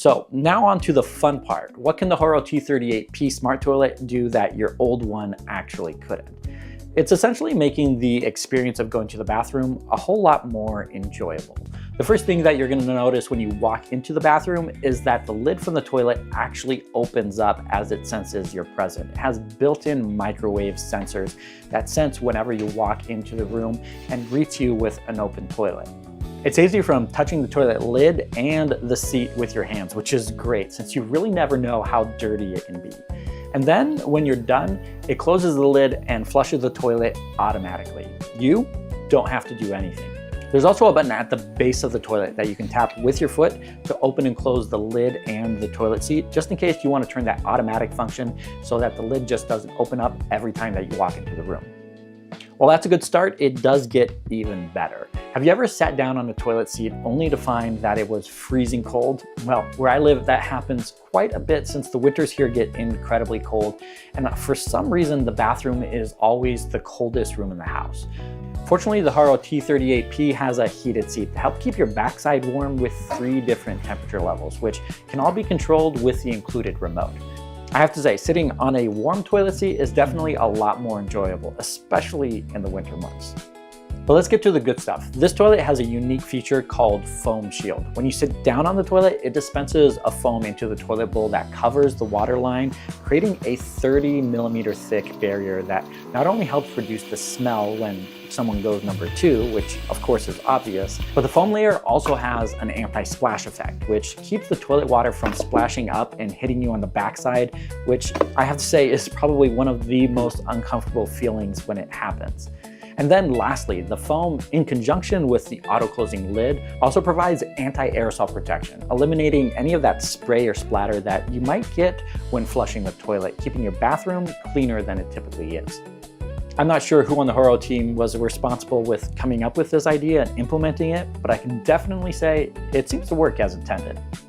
So now on to the fun part. What can the HOROW T38P Smart Toilet do that your old one actually couldn't? It's essentially making the experience of going to the bathroom a whole lot more enjoyable. The first thing that you're going to notice when you walk into the bathroom is that the lid from the toilet actually opens up as it senses you're present. It has built-in microwave sensors that sense whenever you walk into the room and greets you with an open toilet. It saves you from touching the toilet lid and the seat with your hands, which is great since you really never know how dirty it can be. And then when you're done, it closes the lid and flushes the toilet automatically. You don't have to do anything. There's also a button at the base of the toilet that you can tap with your foot to open and close the lid and the toilet seat, just in case you want to turn that automatic function so that the lid just doesn't open up every time that you walk into the room. Well, that's a good start. It does get even better. Have you ever sat down on a toilet seat only to find that it was freezing cold? Well, where I live, that happens quite a bit since the winters here get incredibly cold. And for some reason, the bathroom is always the coldest room in the house. Fortunately, the HOROW T38P has a heated seat to help keep your backside warm with 3 different temperature levels, which can all be controlled with the included remote. I have to say, sitting on a warm toilet seat is definitely a lot more enjoyable, especially in the winter months. But let's get to the good stuff. This toilet has a unique feature called Foam Shield. When you sit down on the toilet, it dispenses a foam into the toilet bowl that covers the water line, creating a 30mm thick barrier that not only helps reduce the smell when someone goes number 2, which of course is obvious, but the foam layer also has an anti-splash effect, which keeps the toilet water from splashing up and hitting you on the backside, which I have to say is probably one of the most uncomfortable feelings when it happens. And then lastly, the foam, in conjunction with the auto-closing lid, also provides anti-aerosol protection, eliminating any of that spray or splatter that you might get when flushing the toilet, keeping your bathroom cleaner than it typically is. I'm not sure who on the HOROW team was responsible with coming up with this idea and implementing it, but I can definitely say it seems to work as intended.